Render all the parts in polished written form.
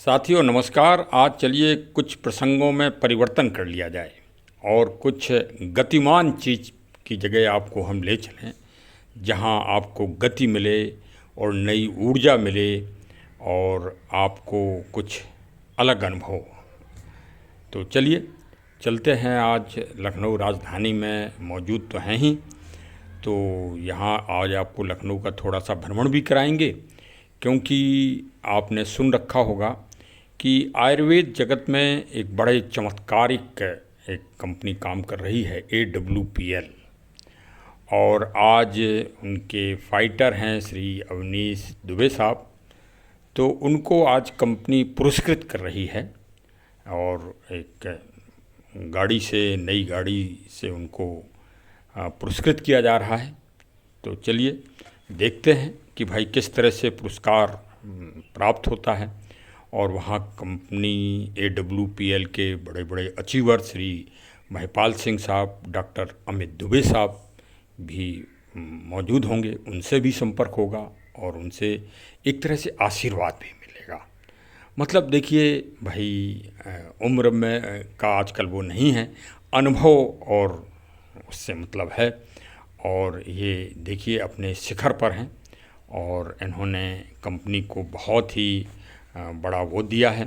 साथियों नमस्कार। आज चलिए कुछ प्रसंगों में परिवर्तन कर लिया जाए और कुछ गतिमान चीज़ की जगह आपको हम ले चलें, जहां आपको गति मिले और नई ऊर्जा मिले और आपको कुछ अलग अनुभव हो। तो चलिए चलते हैं। आज लखनऊ राजधानी में मौजूद तो हैं ही, तो यहाँ आज आपको लखनऊ का थोड़ा सा भ्रमण भी कराएंगे, क्योंकि आपने सुन रखा होगा कि आयुर्वेद जगत में एक बड़े चमत्कारिक एक कंपनी काम कर रही है, AWPL। और आज उनके फाइटर हैं श्री अवनीश दुबे साहब, तो उनको आज कंपनी पुरस्कृत कर रही है और एक गाड़ी से, नई गाड़ी से उनको पुरस्कृत किया जा रहा है। तो चलिए देखते हैं कि भाई किस तरह से पुरस्कार प्राप्त होता है। और वहाँ कंपनी AWPL के बड़े बड़े अचीवर श्री महिपाल सिंह साहब, डॉक्टर अमित दुबे साहब भी मौजूद होंगे। उनसे भी संपर्क होगा और उनसे एक तरह से आशीर्वाद भी मिलेगा। मतलब देखिए भाई, उम्र में का आजकल वो नहीं है, अनुभव और उससे मतलब है। और ये देखिए अपने शिखर पर हैं और इन्होंने कंपनी को बहुत ही बड़ा वो दिया है,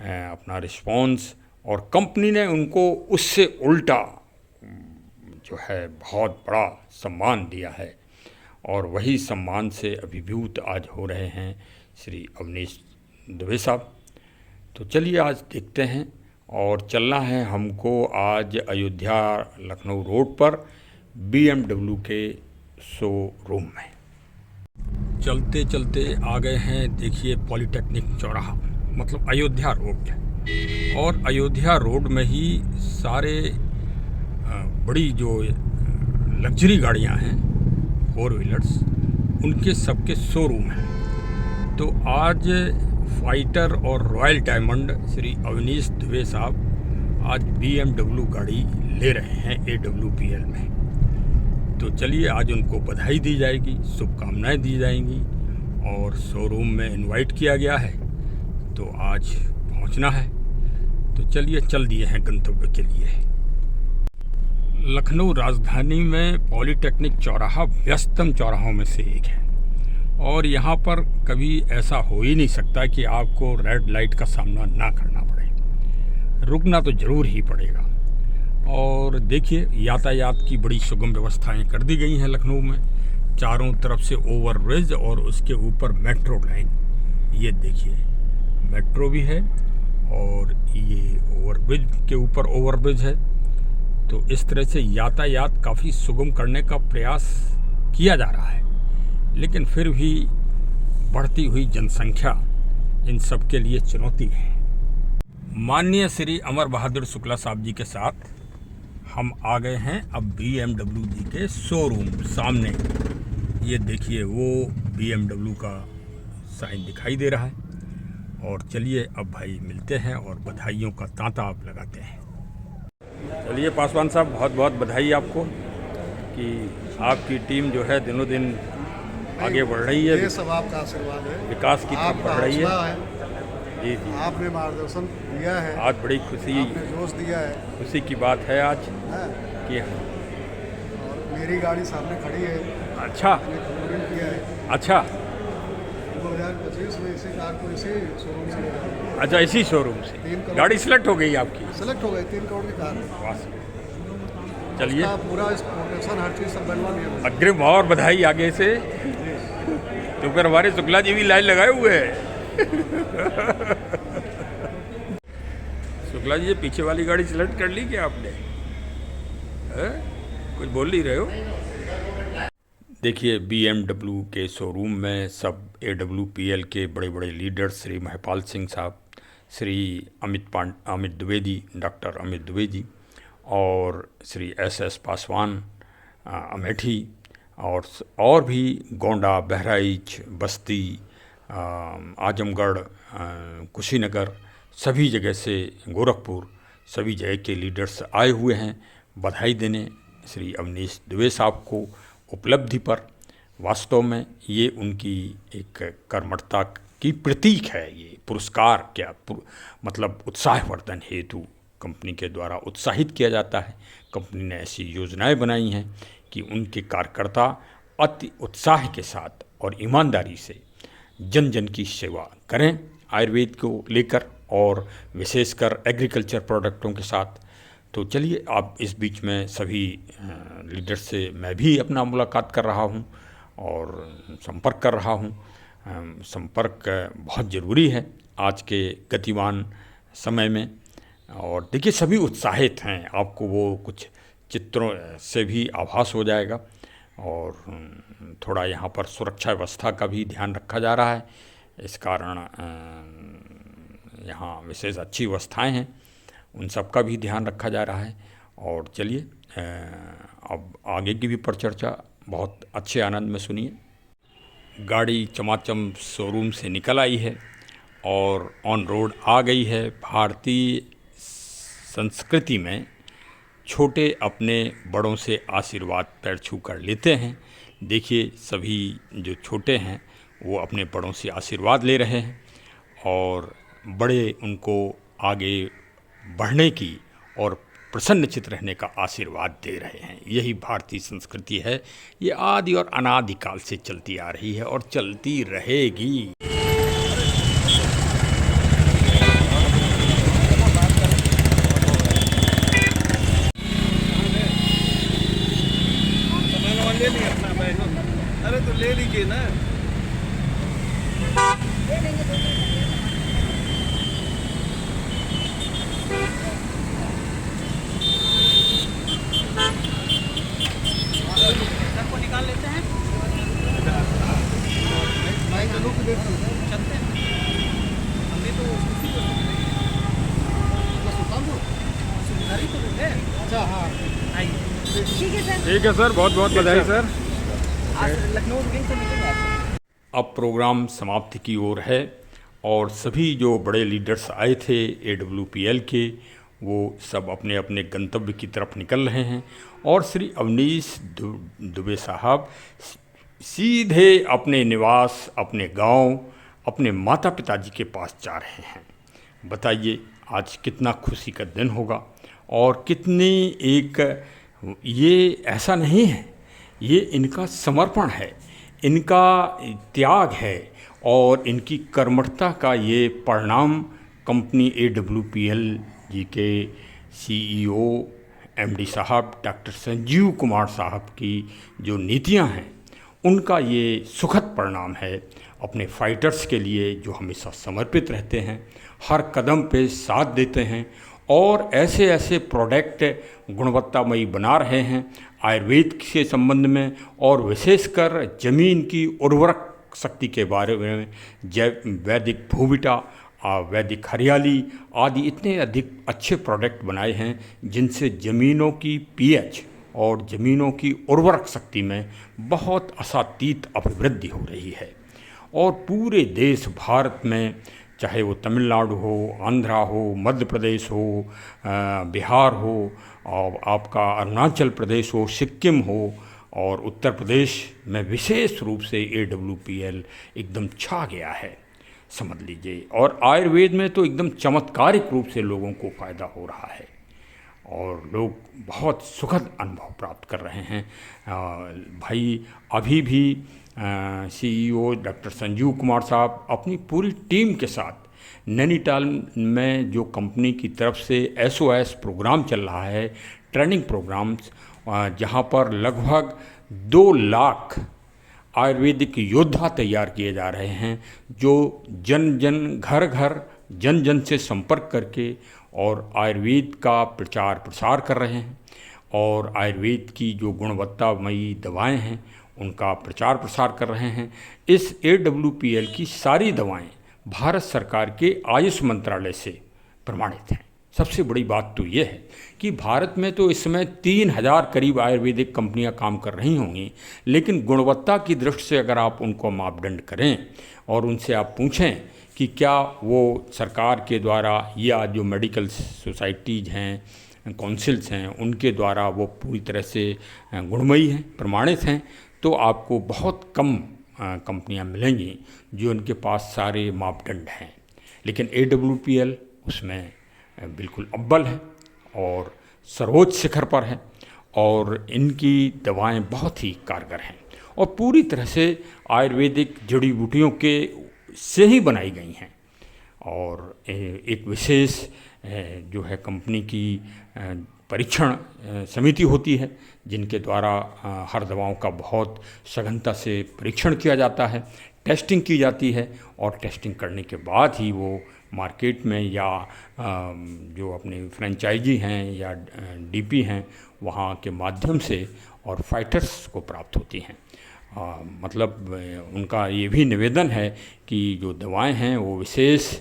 अपना रिस्पॉन्स, और कंपनी ने उनको उससे उल्टा जो है बहुत बड़ा सम्मान दिया है। और वही सम्मान से अभिभूत आज हो रहे हैं श्री अवनीश दुबे साहब। तो चलिए आज देखते हैं। और चलना है हमको आज अयोध्या लखनऊ रोड पर BMW के शोरूम में। चलते चलते आ गए हैं, देखिए पॉलीटेक्निक चौराहा, मतलब अयोध्या रोड। और अयोध्या रोड में ही सारे बड़ी जो लग्जरी गाड़ियां हैं, 4 व्हीलर्स, उनके सबके शोरूम हैं। तो आज फाइटर और रॉयल डायमंड श्री अवनीश दुबे साहब आज BMW गाड़ी ले रहे हैं AWPL में। तो चलिए आज उनको बधाई दी जाएगी, शुभकामनाएं दी जाएंगी और शोरूम में इनवाइट किया गया है, तो आज पहुंचना है। तो चलिए चल दिए हैं गंतव्य के लिए। लखनऊ राजधानी में पॉलीटेक्निक चौराहा व्यस्ततम चौराहों में से एक है और यहाँ पर कभी ऐसा हो ही नहीं सकता कि आपको रेड लाइट का सामना ना करना पड़े, रुकना तो ज़रूर ही पड़ेगा। और देखिए यातायात की बड़ी सुगम व्यवस्थाएं कर दी गई हैं लखनऊ में। चारों तरफ से ओवरब्रिज और उसके ऊपर मेट्रो लाइन, ये देखिए मेट्रो भी है और ये ओवरब्रिज के ऊपर ओवरब्रिज है। तो इस तरह से यातायात काफ़ी सुगम करने का प्रयास किया जा रहा है, लेकिन फिर भी बढ़ती हुई जनसंख्या इन सब के लिए चुनौती है। माननीय श्री अमर बहादुर शुक्ला साहब जी के साथ हम आ गए हैं अब BMW जी के शोरूम सामने। ये देखिए वो BMW का साइन दिखाई दे रहा है। और चलिए अब भाई मिलते हैं और बधाइयों का तांता आप लगाते हैं। चलिए पासवान साहब, बहुत बहुत बधाई आपको कि आपकी टीम जो है दिनों दिन आगे बढ़ रही है। ये सब आपका आशीर्वाद है, विकास की तरफ बढ़ रही है। जी जी, आपने मार्गदर्शन दिया है, आज बड़ी खुशी, आपने जोश दिया है, खुशी की बात है आज कि और मेरी गाड़ी सामने खड़ी है। अच्छा किया है। अच्छा 2025 में इसी कार को इसी शोरूम से लिया है। अच्छा, इसी शोरूम से 3 करोड़ गाड़ी सिलेक्ट हो गई आपकी? सेलेक्ट हो गई, 3 करोड़ की कार है। वाह, चलिए पूरा इस प्रोटेक्शन हर चीज़ सब बनवा लिया। अग्रिम और बधाई आगे से। तो फिर हमारे शुक्ला जी भी लाइन लगाए हुए हैं। शुक्ला जी, ये पीछे वाली गाड़ी सिलेक्ट कर ली क्या आपने? कुछ बोल नहीं रहे हो? देखिए BMW के शोरूम में सब AWPL के बड़े बड़े लीडर्स श्री महिपाल सिंह साहब, श्री अमित दुबे जी, डॉक्टर अमित दुबे जी, और श्री SS पासवान अमेठी, और भी गोंडा, बहराइच, बस्ती, आजमगढ़, कुशीनगर, सभी जगह से, गोरखपुर, सभी जगह के लीडर्स आए हुए हैं बधाई देने श्री अवनीश दुबे साहब को उपलब्धि पर। वास्तव में ये उनकी एक कर्मठता की प्रतीक है। ये पुरस्कार क्या मतलब उत्साहवर्धन हेतु कंपनी के द्वारा उत्साहित किया जाता है। कंपनी ने ऐसी योजनाएं बनाई हैं कि उनके कार्यकर्ता अति उत्साह के साथ और ईमानदारी से जन जन की सेवा करें आयुर्वेद को लेकर, और विशेषकर एग्रीकल्चर प्रोडक्टों के साथ। तो चलिए, आप इस बीच में सभी लीडर से मैं भी अपना मुलाकात कर रहा हूं और संपर्क कर रहा हूं। संपर्क बहुत ज़रूरी है आज के गतिमान समय में। और देखिए, सभी उत्साहित हैं, आपको वो कुछ चित्रों से भी आभास हो जाएगा। और थोड़ा यहाँ पर सुरक्षा व्यवस्था का भी ध्यान रखा जा रहा है, इस कारण यहाँ विशेष अच्छी व्यवस्थाएं हैं, उन सब का भी ध्यान रखा जा रहा है। और चलिए, अब आगे की भी परिचर्चा बहुत अच्छे आनंद में सुनिए। गाड़ी चमाचम शोरूम से निकल आई है और ऑन रोड आ गई है। भारतीय संस्कृति में छोटे अपने बड़ों से आशीर्वाद पैर छू कर लेते हैं। देखिए, सभी जो छोटे हैं वो अपने बड़ों से आशीर्वाद ले रहे हैं और बड़े उनको आगे बढ़ने की और प्रसन्नचित रहने का आशीर्वाद दे रहे हैं। यही भारतीय संस्कृति है। ये आदि और अनादिकाल से चलती आ रही है और चलती रहेगी। अरे तो ले लीजिए ना। को निकाल लेते हैं, मैं चलूँ कि देख चलते हैं। हमने तो सुधारी तो है। अच्छा, हाँ आइए। ठीक है सर, बहुत बहुत बधाई सर। आज लखनऊ विंग से मीटिंग है। अब प्रोग्राम समाप्ति की ओर है और सभी जो बड़े लीडर्स आए थे AWPL के, वो सब अपने अपने गंतव्य की तरफ निकल रहे हैं। और श्री अवनीश दुबे साहब सीधे अपने निवास, अपने गांव, अपने माता पिताजी के पास जा रहे हैं। बताइए, आज कितना खुशी का दिन होगा और कितनी एक, ये ऐसा नहीं है, ये इनका समर्पण है, इनका त्याग है और इनकी कर्मठता का ये परिणाम कंपनी AWPL जी के CEO MD साहब डॉक्टर संजीव कुमार साहब की जो नीतियां हैं, उनका ये सुखद परिणाम है। अपने फाइटर्स के लिए जो हमेशा समर्पित रहते हैं, हर कदम पे साथ देते हैं और ऐसे ऐसे प्रोडक्ट गुणवत्तामयी बना रहे हैं आयुर्वेद के संबंध में, और विशेषकर ज़मीन की उर्वरक शक्ति के बारे में जैव वैदिक भूविटा, वैदिक हरियाली आदि इतने अधिक अच्छे प्रोडक्ट बनाए हैं जिनसे ज़मीनों की pH और ज़मीनों की उर्वरक शक्ति में बहुत असातीत अभिवृद्धि हो रही है। और पूरे देश भारत में, चाहे वो तमिलनाडु हो, आंध्रा हो, मध्य प्रदेश हो, बिहार हो, और आपका अरुणाचल प्रदेश हो, सिक्किम हो, और उत्तर प्रदेश में विशेष रूप से AWPL एकदम छा गया है, समझ लीजिए। और आयुर्वेद में तो एकदम चमत्कारिक रूप से लोगों को फ़ायदा हो रहा है और लोग बहुत सुखद अनुभव प्राप्त कर रहे हैं। भाई, अभी भी CEO डॉक्टर संजीव कुमार साहब अपनी पूरी टीम के साथ नैनीताल में जो कंपनी की तरफ से SOS प्रोग्राम चल रहा है, ट्रेनिंग प्रोग्राम्स, जहां पर लगभग 2 लाख आयुर्वेदिक योद्धा तैयार किए जा रहे हैं, जो जन जन घर घर जन जन से संपर्क करके और आयुर्वेद का प्रचार प्रसार कर रहे हैं और आयुर्वेद की जो गुणवत्तामयी दवाएं हैं उनका प्रचार प्रसार कर रहे हैं। इस AWPL की सारी दवाएं भारत सरकार के आयुष मंत्रालय से प्रमाणित हैं। सबसे बड़ी बात तो ये है कि भारत में तो इस समय 3000 करीब आयुर्वेदिक कंपनियां काम कर रही होंगी, लेकिन गुणवत्ता की दृष्टि से अगर आप उनको मापदंड करें और उनसे आप पूछें कि क्या वो सरकार के द्वारा या जो मेडिकल सोसाइटीज़ हैं, काउंसिल्स हैं, उनके द्वारा वो पूरी तरह से गुणमयी हैं, प्रमाणित हैं, तो आपको बहुत कम कंपनियां मिलेंगी जो उनके पास सारे मापदंड हैं, लेकिन AWPL उसमें बिल्कुल अव्वल है और सर्वोच्च शिखर पर है और इनकी दवाएं बहुत ही कारगर हैं और पूरी तरह से आयुर्वेदिक जड़ी बूटियों के से ही बनाई गई हैं। और एक विशेष जो है कंपनी की परीक्षण समिति होती है जिनके द्वारा हर दवाओं का बहुत सघनता से परीक्षण किया जाता है, टेस्टिंग की जाती है और टेस्टिंग करने के बाद ही वो मार्केट में या जो अपने फ्रेंचाइजी हैं या DP हैं वहाँ के माध्यम से और फाइटर्स को प्राप्त होती हैं। मतलब उनका ये भी निवेदन है कि जो दवाएं हैं वो विशेष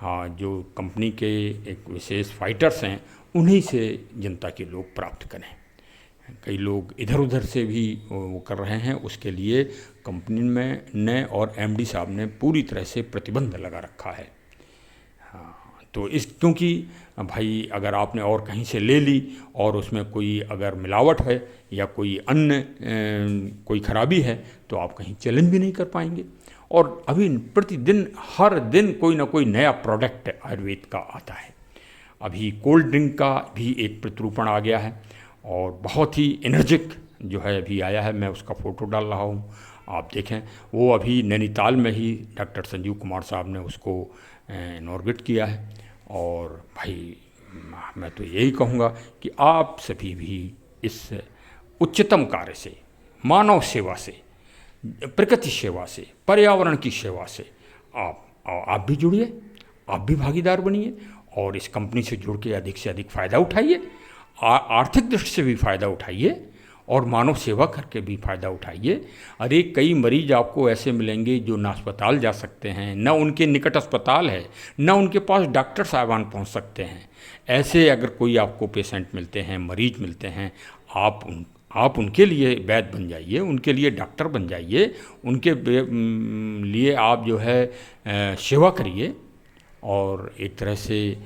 जो कंपनी के एक विशेष फाइटर्स हैं उन्हीं से जनता के लोग प्राप्त करें। कई लोग इधर उधर से भी वो कर रहे हैं, उसके लिए कंपनी में ने और MD साहब ने पूरी तरह से प्रतिबंध लगा रखा है। तो इस क्योंकि भाई अगर आपने और कहीं से ले ली और उसमें कोई अगर मिलावट है या कोई अन्य कोई खराबी है तो आप कहीं चैलेंज भी नहीं कर पाएंगे। और अभी प्रतिदिन हर दिन कोई ना कोई नया प्रोडक्ट आयुर्वेद का आता है। अभी कोल्ड ड्रिंक का भी एक प्रतिरूपण आ गया है और बहुत ही एनर्जिक जो है अभी आया है, मैं उसका फ़ोटो डाल रहा हूँ, आप देखें। वो अभी नैनीताल में ही डॉक्टर संजीव कुमार साहब ने उसको इनॉर्गेट किया है। और भाई मैं तो यही कहूँगा कि आप सभी भी इस उच्चतम कार्य से, मानव सेवा से, प्रकृति सेवा से, पर्यावरण की सेवा से आप भी जुड़िए, आप भी भागीदार बनिए और इस कंपनी से जुड़ के अधिक से अधिक फ़ायदा उठाइए, आर्थिक दृष्टि से भी फ़ायदा उठाइए और मानव सेवा करके भी फ़ायदा उठाइए। अरे कई मरीज आपको ऐसे मिलेंगे जो ना अस्पताल जा सकते हैं, न उनके निकट अस्पताल है, न उनके पास डॉक्टर साहबान पहुंच सकते हैं। ऐसे अगर कोई आपको पेशेंट मिलते हैं, मरीज मिलते हैं, आप उनके लिए वैद्य बन जाइए, उनके लिए डॉक्टर बन जाइए, उनके लिए आप जो है सेवा करिए और एक तरह से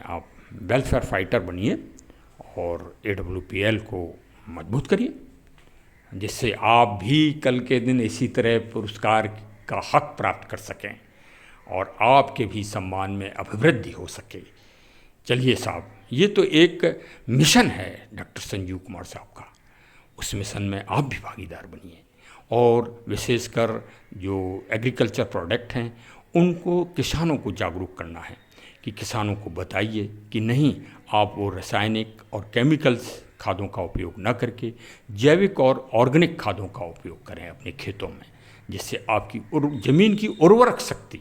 आप वेलफेयर फाइटर बनिए और AWPL को मजबूत करिए, जिससे आप भी कल के दिन इसी तरह पुरस्कार का हक प्राप्त कर सकें और आपके भी सम्मान में अभिवृद्धि हो सके। चलिए साहब, ये तो एक मिशन है डॉक्टर संजीव कुमार साहब का, उस मिशन में आप भी भागीदार बनिए और विशेषकर जो एग्रीकल्चर प्रोडक्ट हैं उनको किसानों को जागरूक करना है कि किसानों को बताइए कि नहीं, आप वो रासायनिक और केमिकल्स खादों का उपयोग न करके जैविक और ऑर्गेनिक खादों का उपयोग करें अपने खेतों में, जिससे आपकी ज़मीन की उर्वरक शक्ति,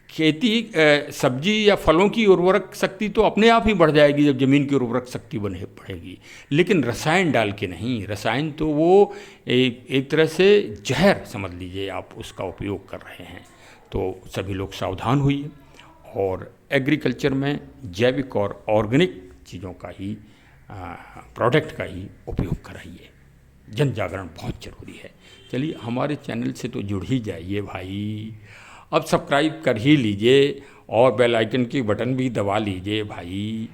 खेती सब्जी या फलों की उर्वरक शक्ति तो अपने आप ही बढ़ जाएगी जब ज़मीन की उर्वरक शक्ति बढ़ेगी। लेकिन रसायन डाल के नहीं, रसायन तो वो एक तरह से जहर समझ लीजिए आप उसका उपयोग कर रहे हैं। तो सभी लोग सावधान होइए और एग्रीकल्चर में जैविक और ऑर्गेनिक चीज़ों का ही प्रोडक्ट का ही उपयोग कराइए। जन जागरण बहुत ज़रूरी है। चलिए, हमारे चैनल से तो जुड़ ही जाइए भाई, अब सब्सक्राइब कर ही लीजिए और बेल आइकन की बटन भी दबा लीजिए भाई,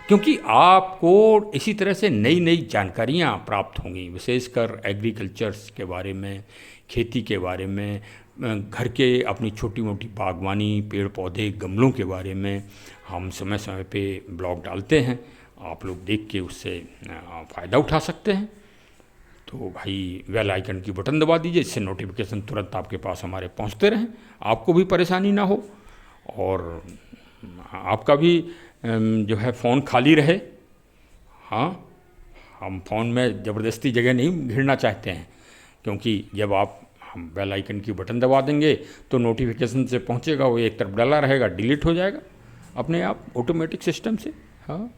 क्योंकि आपको इसी तरह से नई नई जानकारियाँ प्राप्त होंगी, विशेषकर एग्रीकल्चर्स के बारे में, खेती के बारे में, घर के अपनी छोटी मोटी बागवानी, पेड़ पौधे, गमलों के बारे में हम समय समय पे ब्लॉग डालते हैं। आप लोग देख के उससे फ़ायदा उठा सकते हैं। तो भाई बेल आइकन की बटन दबा दीजिए, इससे नोटिफिकेशन तुरंत आपके पास हमारे पहुंचते रहें, आपको भी परेशानी ना हो और आपका भी जो है फ़ोन खाली रहे। हाँ, हम फ़ोन में ज़बरदस्ती जगह नहीं घेरना चाहते हैं, क्योंकि जब आप हम बेल आइकन की बटन दबा देंगे तो नोटिफिकेशन से पहुंचेगा, वो एक तरफ डाला रहेगा, डिलीट हो जाएगा अपने आप ऑटोमेटिक सिस्टम से। हाँ,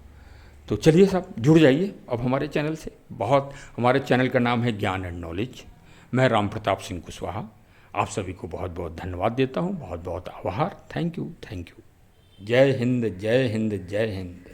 तो चलिए साहब, जुड़ जाइए अब हमारे चैनल से। हमारे चैनल का नाम है ज्ञान एंड नॉलेज। मैं राम प्रताप सिंह कुशवाहा आप सभी को बहुत बहुत धन्यवाद देता हूँ, बहुत बहुत आभार। Thank you. जय हिंद, जय हिंद, जय हिंद।